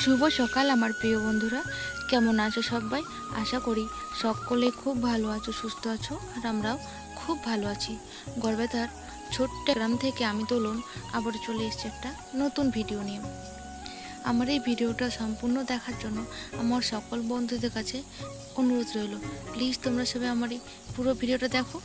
শুভ সকাল আমার প্রিয় বন্ধুরা, কেমন আছো সবাই? আশা করি সকলে খুব ভালো আছো, সুস্থ আছো, আর আমরাও খুব ভালো আছি। গড়বেতার ছোট্ট গ্রাম থেকে আমি দোলন আবার চলে এসেছি একটা নতুন ভিডিও নিয়ে। আমার এই ভিডিওটা সম্পূর্ণ দেখার জন্য আমার সকল বন্ধুদের কাছে অনুরোধ রইল, প্লিজ তোমরা সবাই আমার এই পুরো ভিডিওটা দেখো।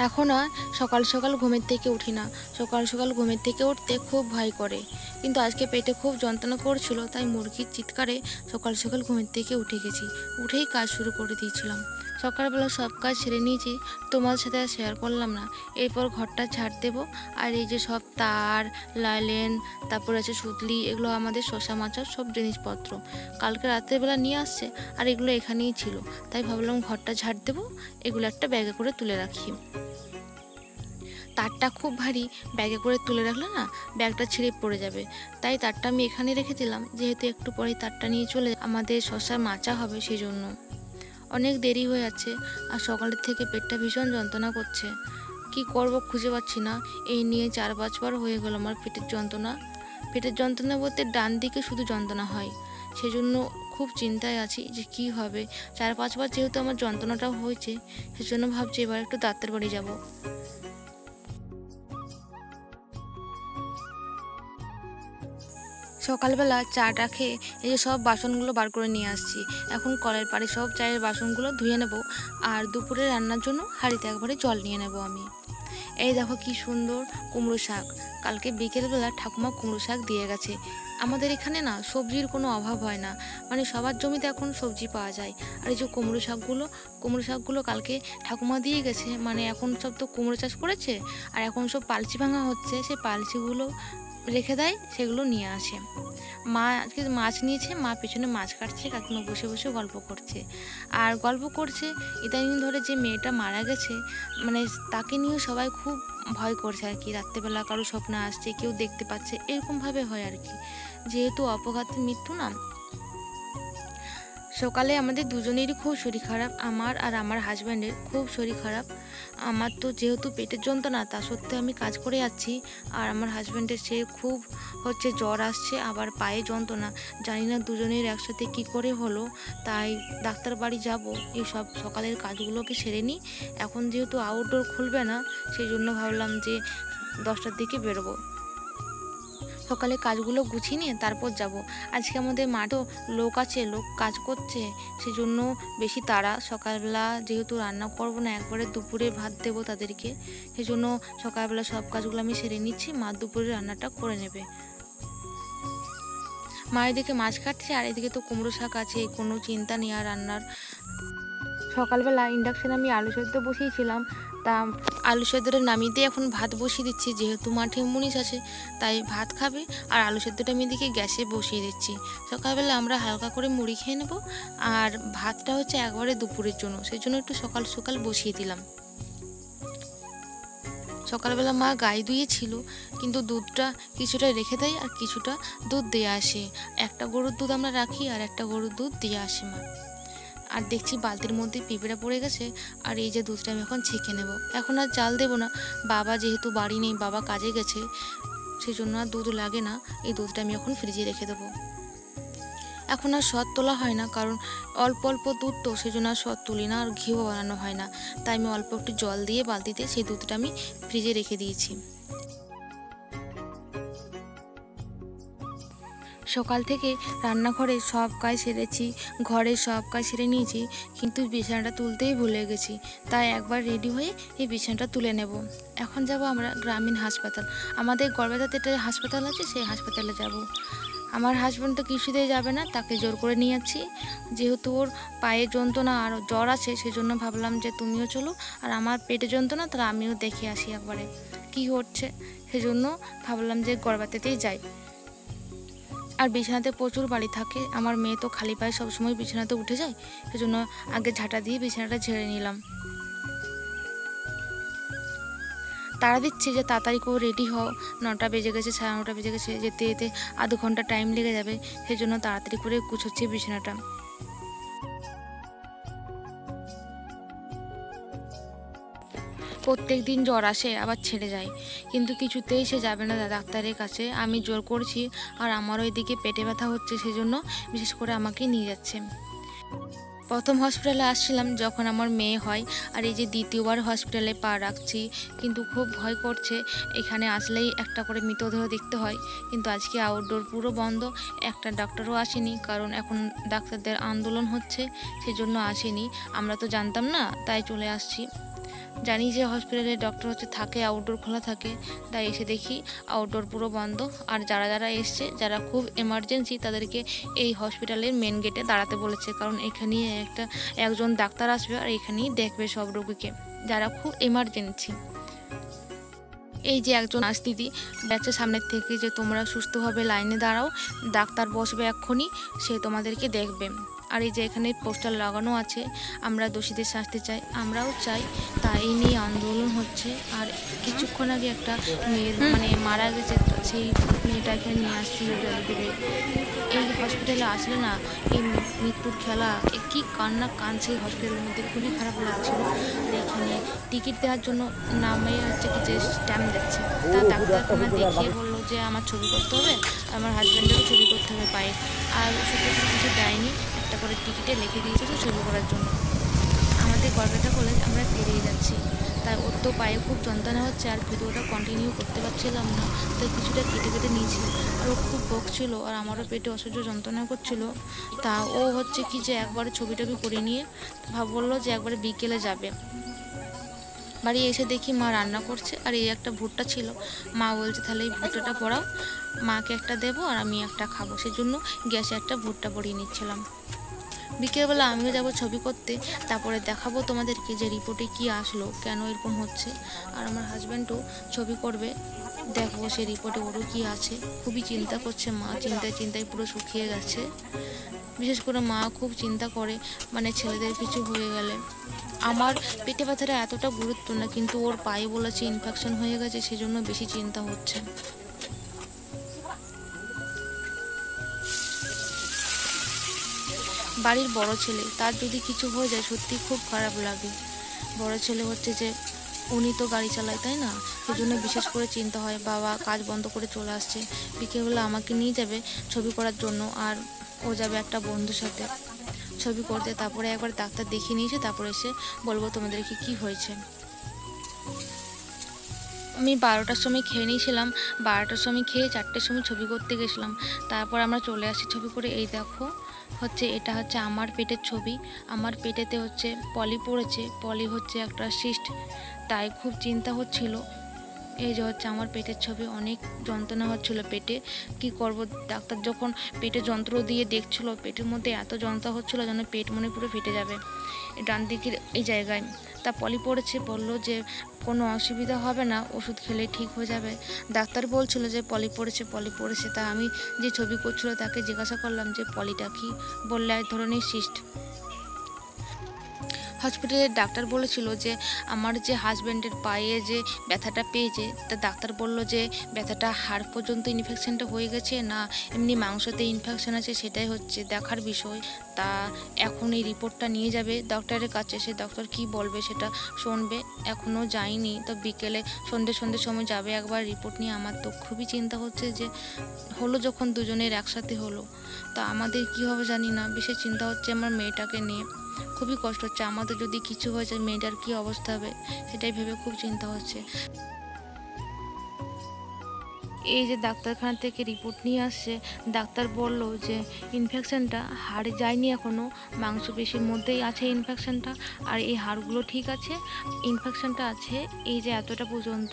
এখন আর সকাল সকাল ঘুমের থেকে উঠি না। সকাল সকাল ঘুমের থেকে উঠতে খুব ভয় করে, কিন্তু আজকে পেটে খুব যন্ত্রণা করছিল, তাই মুরগির চিৎকারে সকাল সকাল ঘুমের থেকে উঠে গেছি। উঠেই কাজ শুরু করে দিয়েছিলাম। সকালবেলা সব কাজ সেরে নিয়েছি, তোমার সাথে আর শেয়ার করলাম না। এরপর ঘরটা ঝাড় দেবো। আর এই যে সব তার, লাইলেন, তারপর আছে সুতলি, এগুলো আমাদের শসা মাচার সব জিনিসপত্র কালকে রাত্রেবেলা নিয়ে আসছে, আর এগুলো এখানেই ছিল, তাই ভাবলাম ঘরটা ঝাড় দেবো, এগুলো একটা ব্যাগে করে তুলে রাখি। তারটা খুব ভারী, ব্যাগে করে তুলে রাখলে না ব্যাগটা ছিঁড়ে পড়ে যাবে, তাই তারটা আমি এখানে রেখে দিলাম, যেহেতু একটু পরেই তারটা নিয়ে চলে আমাদের শসার মাচা হবে, সেই জন্য। অনেক দেরি হয়ে যাচ্ছে, আর সকালের থেকে পেটটা ভীষণ যন্ত্রণা করছে। কি করব খুঁজে পাচ্ছি না। এই নিয়ে 4-5 বার হয়ে গেল আমার পেটের যন্ত্রণা। পেটের যন্ত্রণা বলতে ডান দিকে শুধু যন্ত্রণা হয়, সেজন্য খুব চিন্তায় আছি যে কি হবে। 4-5 বার যেহেতু আমার যন্ত্রণাটা হয়েছে, সেজন্য ভাবছি এবার একটু ডাক্তার বাড়ি যাব। সকালবেলা চাটা খেয়ে এই যে সব বাসনগুলো বার করে নিয়ে আসছি। এখন কলের পাড়ে সব চায়ের বাসনগুলো ধুয়ে নেব, আর দুপুরে রান্নার জন্য হাঁড়িতে একবারে জল নিয়ে নেব আমি। এই দেখো কি সুন্দর কুমড়ো শাক, কালকে বিকেলবেলা ঠাকুমা কুমড়ো শাক দিয়ে গেছে। আমাদের এখানে না সবজির কোনো অভাব হয় না, মানে সবার জমিতে এখন সবজি পাওয়া যায়। আর এই যে কুমড়ো শাকগুলো কালকে ঠাকুমা দিয়ে গেছে, মানে এখন সব তো কুমড়ো চাষ করেছে, আর এখন সব পালচি ভাঙা হচ্ছে, সেই পালচিগুলো রেখে দেয়, সেগুলো নিয়ে আসে। মা আজকে মাছ নিয়েছে, মা পেছনে মাছ কাটছে, কাকিমা বসে বসে গল্প করছে। আর গল্প করছে ইদানিং ধরে যে মেয়েটা মারা গেছে, মানে তাকে নিয়ে সবাই খুব ভয় করছে আর কি। রাত্রেবেলা কারো স্বপ্ন আসছে, কেউ দেখতে পাচ্ছে, এরকমভাবে হয় আর কি, যেহেতু অপঘাতে মৃত্যু না। সকালে আমাদের দুজনেরই খুব শরীর খারাপ, আমার আর আমার হাজব্যান্ডের খুব শরীর খারাপ। আমার তো যেহেতু পেটের যন্ত্রণা, তা সত্ত্বেও আমি কাজ করে যাচ্ছি, আর আমার হাজব্যান্ডের সে খুব জ্বর আসছে, আবার পায়ে যন্ত্রণা। জানি না দুজনের একসাথে কি করে হলো, তাই ডাক্তার বাড়ি যাব। এই সব সকালের কাজগুলোকে সেরে নিই। এখন যেহেতু আউটডোর খুলবে না, সেই জন্য ভাবলাম যে 10টার দিকে বেরোবো। সকালে কাজগুলো গুছিয়ে নিয়ে তারপর যাব। আজকে আমাদের মাঠেও লোক আছে, লোক কাজ করছে, সেজন্য বেশি তাড়া। সকালবেলা যেহেতু রান্না করব না, একবারে দুপুরে ভাত দেবো তাদেরকে, সেজন্য সকালবেলা সব কাজগুলো আমি সেরে নিচ্ছি, মা দুপুরে রান্নাটা করে নেবে। মা এদিকে মাছ কাটছে, আর এদিকে তো কুমড়ো শাক আছে, কোনো চিন্তা নেই আর রান্নার। সকালবেলা ইন্ডাকশানে আমি আলু সেদ্ধ বসিয়েছিলাম, তা আলু সেদ্ধটা নামিয়ে দিয়ে এখন ভাত বসিয়ে দিচ্ছি, যেহেতু মাঠে মুনিশ আছে, তাই ভাত খাবে। আর আলু সেদ্ধটা আমি এদিকে গ্যাসে বসিয়ে দিচ্ছি। সকালবেলা আমরা হালকা করে মুড়ি খেয়ে নেব, আর ভাতটা একবারে দুপুরের জন্য, সেই জন্য একটু সকাল সকাল বসিয়ে দিলাম। সকালবেলা মা গাই দুইয়েছিল, কিন্তু দুধটা কিছুটা রেখে দেয় আর কিছুটা দুধ দিয়ে আসে। একটা গরুর দুধ আমরা রাখি, আর একটা গরুর দুধ দিয়ে আসে মা। আর দেখছি বালতির মধ্যে পিঁপড়া পড়ে গেছে, আর এই যে দুধটা আমি এখন ছেঁকে নেব। এখন আর চাল দেবো না, বাবা যেহেতু বাড়ি নেই, বাবা কাজে গেছে, সেই জন্য আর দুধ লাগে না। এই দুধটা আমি এখন ফ্রিজে রেখে দেবো। এখন আর সদ তোলা হয় না, কারণ অল্প অল্প দুধ তো, সেই জন্য আর সদ তুলি না, আর ঘিও বানানো হয় না, তাই আমি অল্প একটু জল দিয়ে বালতিতে সেই দুধটা আমি ফ্রিজে রেখে দিয়েছি। সকাল থেকে রান্নাঘরে সব কাজ সেরেছি, ঘরে সব কাজ সেরে নিয়েছি, কিন্তু বিছানাটা তুলতেই ভুলে গেছি, তাই একবার রেডি হয়ে এই বিছানাটা তুলে নেব। এখন যাব আমরা গ্রামীণ হাসপাতাল, আমাদের গড়বেতাতে একটা হাসপাতাল আছে, সেই হাসপাতালে যাব। আমার হাজব্যান্ড তো কিছুতেই যাবে না, তাকে জোর করে নিয়ে যাচ্ছি, যেহেতু ওর পায়ে যন্ত্রণা আর জ্বর আছে, সেজন্য ভাবলাম যে তুমিও চলো, আর আমার পেটে যন্ত্রণা, তাহলে আমিও দেখে আসি একবারে কি হচ্ছে, সেজন্য ভাবলাম যে গড়বেতাতেই যাই। আর বিছানাতে প্রচুর বালি থাকে, আমার মেয়ে তো খালি পায়ে সবসময় বিছানাতে উঠে যায়, সেজন্য আগে ঝাঁটা দিয়ে বিছানাটা ঝেড়ে নিলাম। তারা দিচ্ছে যে তাড়াতাড়ি করে রেডি হও, 9টা বেজে গেছে, 9:30 বেজে গেছে, যেতে যেতে আধ ঘন্টা টাইম লেগে যাবে, সেই জন্য তাড়াতাড়ি করে গুছোচ্ছি বিছানাটা। প্রত্যেক দিন জ্বর আসে আবার ছেড়ে যায়, কিন্তু কিছুতেই সে যাবে না ডাক্তারের কাছে। আমি জোর করছি, আর আমারও এদিকে পেটে ব্যথা হচ্ছে, সেজন্য বিশেষ করে আমাকে নিয়ে যাচ্ছে। প্রথম হসপিটালে আসছিলাম যখন আমার মেয়ে হয়, আর এই যে দ্বিতীয়বার হসপিটালে পা রাখছি, কিন্তু খুব ভয় করছে। এখানে আসলেই একটা করে মৃতদেহ দেখতে হয়, কিন্তু আজকে আউটডোর পুরো বন্ধ, একটা ডাক্তারও আসেনি, কারণ এখন ডাক্তারদের আন্দোলন হচ্ছে, সেজন্য আসেনি। আমরা তো জানতাম না, তাই চলে আসছি। জানি যে হসপিটালে ডক্টর হচ্ছে থাকে, আউটডোর খোলা থাকে, তাই এসে দেখি আউটডোর পুরো বন্ধ। আর যারা যারা এসছে, যারা খুব এমার্জেন্সি, তাদেরকে এই হসপিটালের মেন গেটে দাঁড়াতে বলেছে, কারণ এখানেই একজন ডাক্তার আসবে আর এখানেই দেখবে সব রোগীকে, যারা খুব এমার্জেন্সি। এই যে একজন দিদি ব্যাচে সামনের থেকে যে তোমরা সুস্থভাবে লাইনে দাঁড়াও, ডাক্তার বসবে এক্ষুনি, সে তোমাদেরকে দেখবে। আর এই যে এখানে পোস্টার লাগানো আছে, আমরা দোষীদের শাস্তি চাই, আমরাও চাই, তাই এই নিয়ে আন্দোলন হচ্ছে। আর কিছুক্ষণ আগে একটা মেয়ের মারা গেছে, সেই মেয়েটা এখানে নিয়ে আসছিল জলদিবে। এই হসপিটালে আসলে না, এই মৃত্যুর খেলা, কি কান্না কাঁদছে এই হসপিটালের মধ্যে, খুবই খারাপ লাগছিল। আর এখানে টিকিট দেওয়ার জন্য নামে হচ্ছে কি যে স্ট্যাম্প দিচ্ছে, তা ডাক্তারখানা দেখিয়ে বললো যে আমার ছবি করতে হবে, আমার হাজব্যান্ডেরও ছবি করতে হবে পায়ে, আর ওষুধ কিছু দেয়নি, একটা করে টিকিটে লিখে দিয়েছে তো ছবি করার জন্য। আমাদের গর্বেতা কলেজ আমরা পেরিয়ে যাচ্ছি, তাই ওর তো পায়ে খুব যন্ত্রণা হচ্ছে, আর ভিডিওটা কন্টিনিউ করতে পারছিলাম না, তাই কিছুটা কেটে কেটে নিয়েছি। আর ও খুব বকছিল, আর আমারও পেটে অসহ্য যন্ত্রণা করছিল। তা ও হচ্ছে কি যে একবারে ছবি টবি করে নিয়ে বললো যে একবারে বিকেলে যাবে। বাড়ি এসে দেখি মা রান্না করছে, আর এই একটা ভুট্টা ছিল, মা বলছে তাহলে এই ভুট্টাটা পড়াও, মাকে একটা দেবো আর আমি একটা খাবো, সেজন্য গ্যাসে একটা ভুট্টা পরিয়ে নিচ্ছিলাম। বিকেলবেলা আমিও যাব ছবি করতে, তারপরে দেখাবো তোমাদেরকে যে রিপোর্টে কি আসলো, কেন এরকম হচ্ছে। আর আমার হাজব্যান্ডও ছবি করবে, দেখবো সে রিপোর্টে ওরও কি আছে। খুবই চিন্তা করছে মা, চিন্তায় পুরো শুকিয়ে গেছে। বিশেষ করে মা খুব চিন্তা করে, ছেলেদের কিছু হয়ে গেলে। আমার পেটে ব্যথাটা এতটা গুরুত্ব না, কিন্তু ওর পায়ে বলেছে ইনফেকশন হয়ে গেছে, সেজন্য বেশি চিন্তা হচ্ছে। বাড়ির বড় ছেলে, তার যদি কিছু হয়ে যায় সত্যি খুব খারাপ লাগে। বড় ছেলে হচ্ছে যে উনি তো গাড়ি চালায়, তাই না, সেজন্য বিশেষ করে চিন্তা হয়। বাবা কাজ বন্ধ করে চলে আসছে, বিকেলবেলা আমাকে নিয়ে যাবে ছবি করার জন্য, আর ও যাবে একটা বন্ধুর সাথে ছবি করতে। তারপরে একবার ডাক্তার দেখিয়ে নিয়েছে, তারপরে এসে বলবো তোমাদেরকে কি হয়েছে। আমি 12টার সময় খেয়ে নিয়েছিলাম, 12টার সময় খেয়ে 4টের সময় ছবি করতে গেছিলাম। তারপর আমরা চলে আসি ছবি করে। এই দেখো এটা হচ্ছে আমার পেটের ছবি। আমার পেটেতে হচ্ছে পলি পড়েছে, পলি হচ্ছে একটা সিস্ট, তাই খুব চিন্তা হচ্ছিল। এই যে হচ্ছে আমার পেটের ছবি, অনেক যন্ত্রণা হচ্ছিল পেটে, কি করব। ডাক্তার যখন পেটে যন্ত্র দিয়ে দেখছিল, পেটের মধ্যে এত যন্ত্রণা হচ্ছিল যেন পেট মনে পুরো ফেটে যাবে, ডান দিকের এই জায়গায়। তা পলি পড়েছে, বললো যে কোনো অসুবিধা হবে না, ওষুধ খেলে ঠিক হয়ে যাবে। ডাক্তার বলছিল যে পলি পড়েছে। তা আমি যে ছবি করছিল তাকে জিজ্ঞাসা করলাম যে পলিটা কি, বললে এক ধরনের সিস্ট। হসপিটালের ডাক্তার বলেছিল যে আমার যে হাজব্যান্ডের পায়ে যে ব্যথাটা পেয়েছে, তা ডাক্তার বলল যে ব্যথাটা হাড় পর্যন্ত ইনফেকশনটা হয়ে গেছে না এমনি মাংসতে ইনফেকশন আছে, সেটাই হচ্ছে দেখার বিষয়। তা এখন এই রিপোর্টটা নিয়ে যাবে ডক্টরের কাছে, সে ডক্টর কি বলবে সেটা শুনবে। এখনও যায়নি, তো বিকেলে সন্ধ্যের সময় যাবে একবার রিপোর্ট নিয়ে। আমার তো খুবই চিন্তা হচ্ছে যে হলো যখন দুজনের একসাথে হলো, তা আমাদের কী হবে জানি না। বেশি চিন্তা হচ্ছে আমার মেয়েটাকে নিয়ে, খুবই কষ্ট হচ্ছে। আমাদের যদি কিছু হয়ে যায় মেয়েটার কী অবস্থা হবে, সেটাই ভেবে খুব চিন্তা হচ্ছে। এই যে ডাক্তারখানা থেকে রিপোর্ট নিয়ে আসছে, ডাক্তার বলল যে ইনফেকশনটা হাড়ে যায়নি এখনও, মাংসপেশির মধ্যেই আছে ইনফেকশনটা, আর এই হাড়গুলো ঠিক আছে, ইনফেকশনটা আছে এই যে এতটা পর্যন্ত।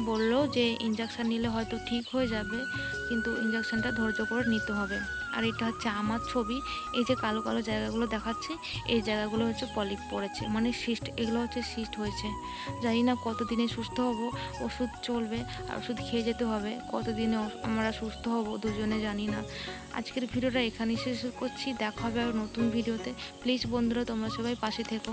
বলল যে ইঞ্জেকশন নিলে হয়তো ঠিক হয়ে যাবে, কিন্তু ইঞ্জেকশনটা ধৈর্য করে নিতে হবে। আর এটা হচ্ছে আমার ছবি, এই যে কালো কালো জায়গাগুলো দেখাচ্ছে, এই জায়গাগুলো হচ্ছে পলিপ পড়েছে, সিস্ট, এগুলো হচ্ছে সিস্ট হয়েছে। জানি না কতদিনে সুস্থ হব, ওষুধ চলবে আর ওষুধ খেয়ে যেতে হবে, কতদিনে আমরা সুস্থ হব দুজনে জানি না। আজকের ভিডিওটা এখানেই শেষ করছি, দেখা হবে আর নতুন ভিডিওতে। প্লিজ বন্ধুরা তোমরা সবাই পাশে থেকো।